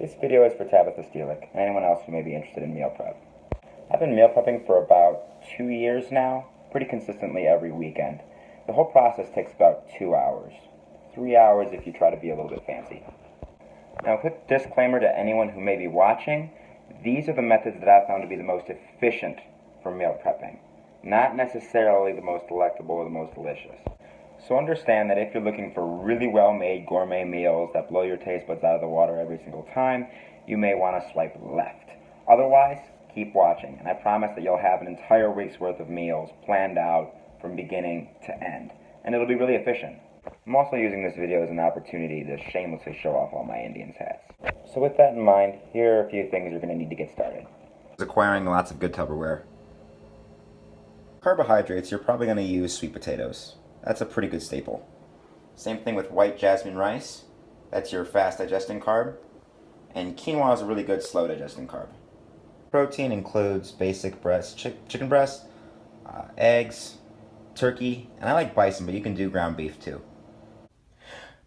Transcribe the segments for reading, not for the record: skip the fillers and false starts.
This video is for Tabitha Steelick and anyone else who may be interested in meal prep. I've been meal prepping for about 2 years now, pretty consistently every weekend. The whole process takes about 2 hours. 3 hours if you try to be a little bit fancy. Now, a quick disclaimer to anyone who may be watching, these are the methods that I've found to be the most efficient for meal prepping, not necessarily the most delectable or the most delicious. So understand that if you're looking for really well-made gourmet meals that blow your taste buds out of the water every single time, you may want to swipe left. Otherwise, keep watching, and I promise that you'll have an entire week's worth of meals planned out from beginning to end, and it'll be really efficient. I'm also using this video as an opportunity to shamelessly show off all my Indians hats. So with that in mind, here are a few things you're going to need to get started. Acquiring lots of good Tupperware. Carbohydrates, you're probably going to use sweet potatoes. That's a pretty good staple. Same thing with white jasmine rice. That's your fast digesting carb. And quinoa is a really good slow digesting carb. Protein includes basic breast, chicken breast, eggs, turkey, and I like bison, but you can do ground beef too.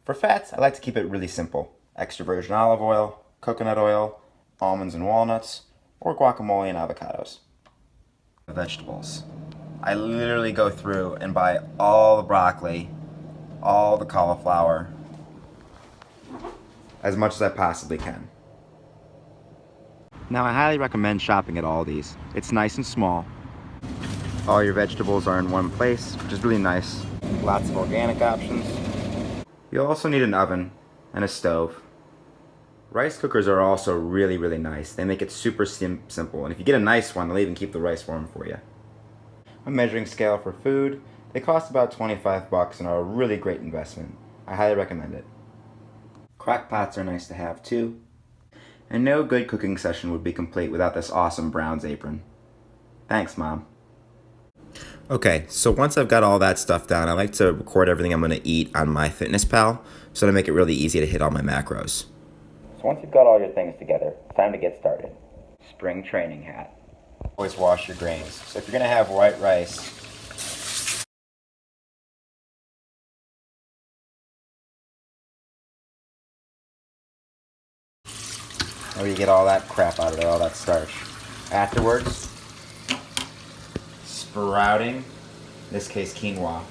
For fats, I like to keep it really simple. Extra virgin olive oil, coconut oil, almonds and walnuts, or guacamole and avocados. Vegetables. I literally go through and buy all the broccoli, all the cauliflower, as much as I possibly can. Now I highly recommend shopping at Aldi's. It's nice and small. All your vegetables are in one place, which is really nice. Lots of organic options. You'll also need an oven and a stove. Rice cookers are also really nice. They make it super simple, and if you get a nice one, they'll even keep the rice warm for you. A measuring scale for food. They cost about $25 and are a really great investment. I highly recommend it. Crock pots are nice to have too. And no good cooking session would be complete without this awesome Brown's apron. Thanks, Mom. Okay, so once I've got all that stuff down, I like to record everything I'm going to eat on MyFitnessPal so to make it really easy to hit all my macros. So once you've got all your things together, it's time to get started. Spring training hat. Always wash your grains. So if you're going to have white rice, or you get all that crap out of there, all that starch. Afterwards, sprouting, in this case quinoa,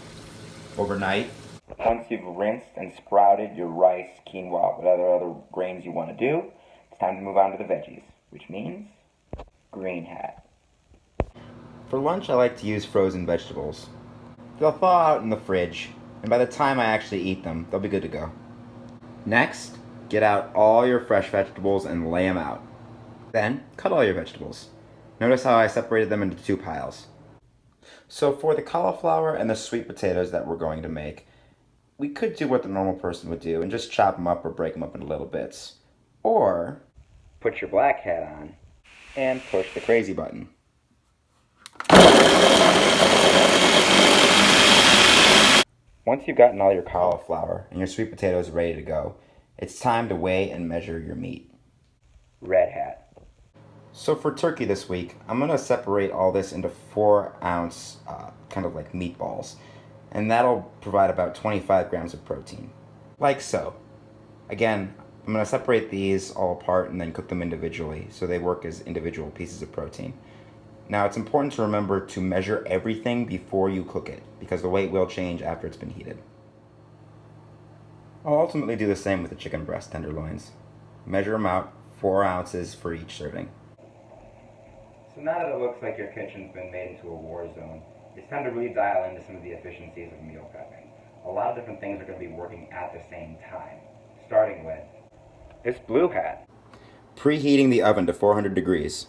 overnight. Once you've rinsed and sprouted your rice, quinoa, whatever other grains you want to do, it's time to move on to the veggies, which means green hat. For lunch, I like to use frozen vegetables. They'll thaw out in the fridge, and by the time I actually eat them, they'll be good to go. Next, get out all your fresh vegetables and lay them out. Then, cut all your vegetables. Notice how I separated them into 2 piles. So for the cauliflower and the sweet potatoes that we're going to make, we could do what the normal person would do and just chop them up or break them up into little bits. Or, put your black hat on and push the crazy button. Once you've gotten all your cauliflower and your sweet potatoes ready to go, it's time to weigh and measure your meat. Red hat. So for turkey this week, I'm going to separate all this into 4-ounce kind of like meatballs. And that'll provide about 25 grams of protein. Like so. Again, I'm going to separate these all apart and then cook them individually so they work as individual pieces of protein. Now it's important to remember to measure everything before you cook it, because the weight will change after it's been heated. I'll ultimately do the same with the chicken breast tenderloins. Measure them out, 4 ounces for each serving. So now that it looks like your kitchen's been made into a war zone, it's time to really dial into some of the efficiencies of meal prepping. A lot of different things are going to be working at the same time, starting with this blue hat. Preheating the oven to 400 degrees.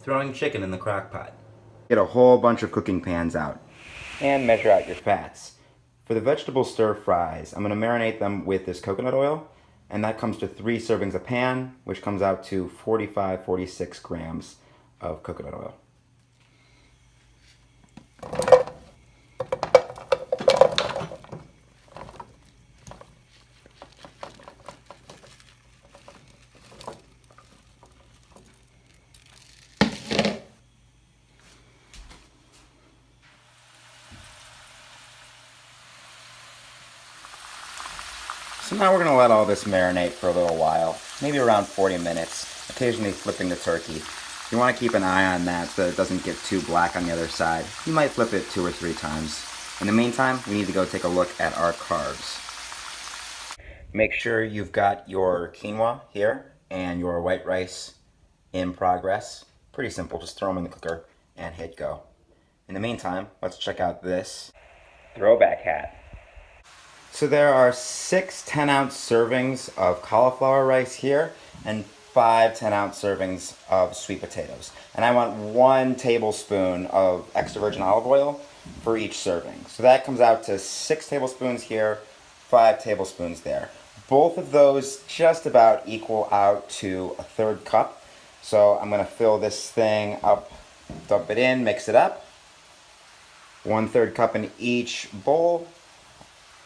Throwing chicken in the crock pot. Get a whole bunch of cooking pans out. And measure out your fats. For the vegetable stir fries, I'm going to marinate them with this coconut oil, and that comes to 3 servings a pan, which comes out to 46 grams of coconut oil. So now we're going to let all this marinate for a little while, maybe around 40 minutes, occasionally flipping the turkey. You want to keep an eye on that so that it doesn't get too black on the other side. You might flip it 2 or 3 times. In the meantime, we need to go take a look at our carbs. Make sure you've got your quinoa here and your white rice in progress. Pretty simple, just throw them in the cooker and hit go. In the meantime, let's check out this throwback hat. So there are 6 10-ounce servings of cauliflower rice here and 5 10-ounce servings of sweet potatoes. And I want 1 tablespoon of extra virgin olive oil for each serving. So that comes out to 6 tablespoons here, 5 tablespoons there. Both of those just about equal out to a 1/3 cup. So I'm going to fill this thing up, dump it in, mix it up. 1/3 cup in each bowl.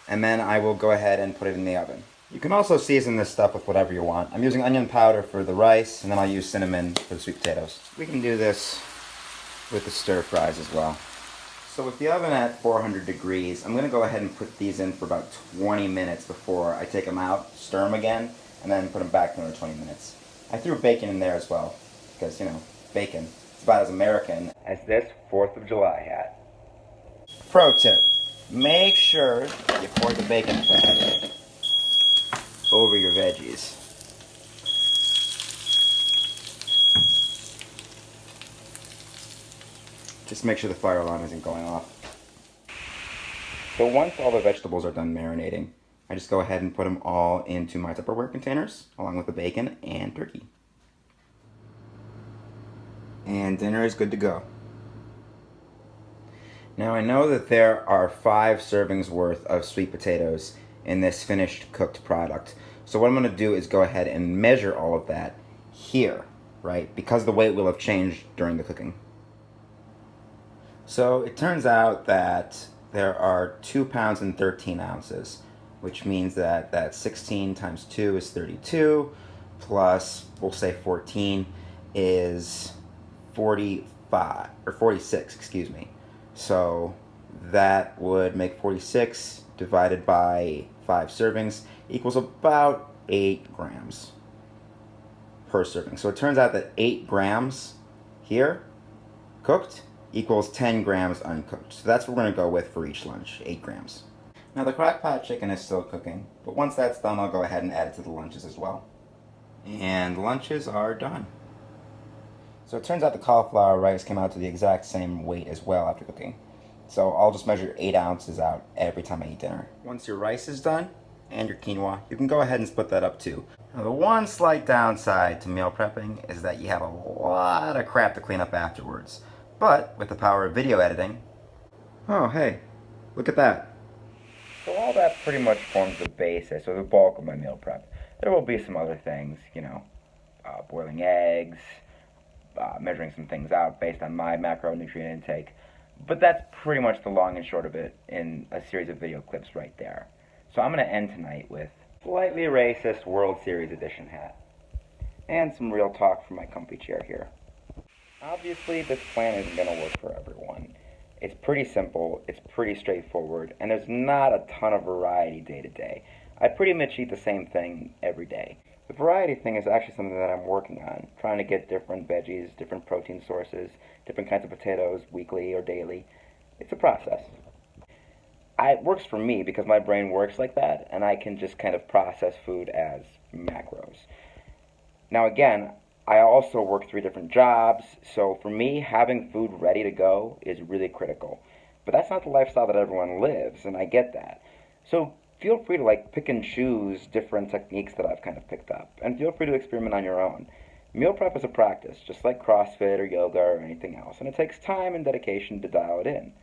And then I will go ahead and put it in the oven. You can also season this stuff with whatever you want. I'm using onion powder for the rice, and then I'll use cinnamon for the sweet potatoes. We can do this with the stir fries as well. So with the oven at 400 degrees, I'm going to go ahead and put these in for about 20 minutes before I take them out, stir them again, and then put them back for another 20 minutes. I threw bacon in there as well, because, you know, bacon. It's about as American as this 4th of July hat. Pro tip, make sure you pour the bacon fat over your veggies. Just make sure the fire alarm isn't going off. So once all the vegetables are done marinating, I just go ahead and put them all into my Tupperware containers, along with the bacon and turkey. And dinner is good to go. Now I know that there are 5 servings worth of sweet potatoes in this finished cooked product. So what I'm going to do is go ahead and measure all of that here, right? Because the weight will have changed during the cooking. So it turns out that there are 2 pounds and 13 ounces, which means that 16 times 2 is 32, plus we'll say 14 is 45, or 46, excuse me. So that would make 46 divided by 5 servings equals about 8 grams per serving. So it turns out that 8 grams here cooked equals 10 grams uncooked. So that's what we're going to go with for each lunch, 8 grams. Now the crock pot chicken is still cooking, but once that's done, I'll go ahead and add it to the lunches as well. And lunches are done. So it turns out the cauliflower rice came out to the exact same weight as well after cooking. So I'll just measure 8 ounces out every time I eat dinner. Once your rice is done, and your quinoa, you can go ahead and split that up too. Now the one slight downside to meal prepping is that you have a lot of crap to clean up afterwards. But with the power of video editing, oh hey, look at that. So all that pretty much forms the basis or the bulk of my meal prep. There will be some other things, you know, boiling eggs, measuring some things out based on my macronutrient intake. But that's pretty much the long and short of it in a series of video clips right there. So I'm going to end tonight with slightly racist World Series edition hat. And some real talk from my comfy chair here. Obviously, this plan isn't going to work for everyone. It's pretty simple, it's pretty straightforward, and there's not a ton of variety day to day. I pretty much eat the same thing every day. The variety thing is actually something that I'm working on, trying to get different veggies, different protein sources, different kinds of potatoes weekly or daily. It's a process. It works for me because my brain works like that, and I can just kind of process food as macros. Now again, I also work 3 different jobs, so for me, having food ready to go is really critical. But that's not the lifestyle that everyone lives, and I get that. So feel free to pick and choose different techniques that I've kind of picked up, and feel free to experiment on your own. Meal prep is a practice, just like CrossFit or yoga or anything else, and it takes time and dedication to dial it in.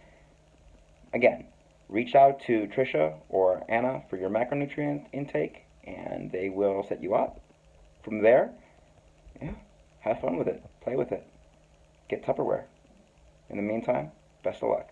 Again, reach out to Trisha or Anna for your macronutrient intake, and they will set you up. From there, yeah, have fun with it, play with it, get Tupperware. In the meantime, best of luck.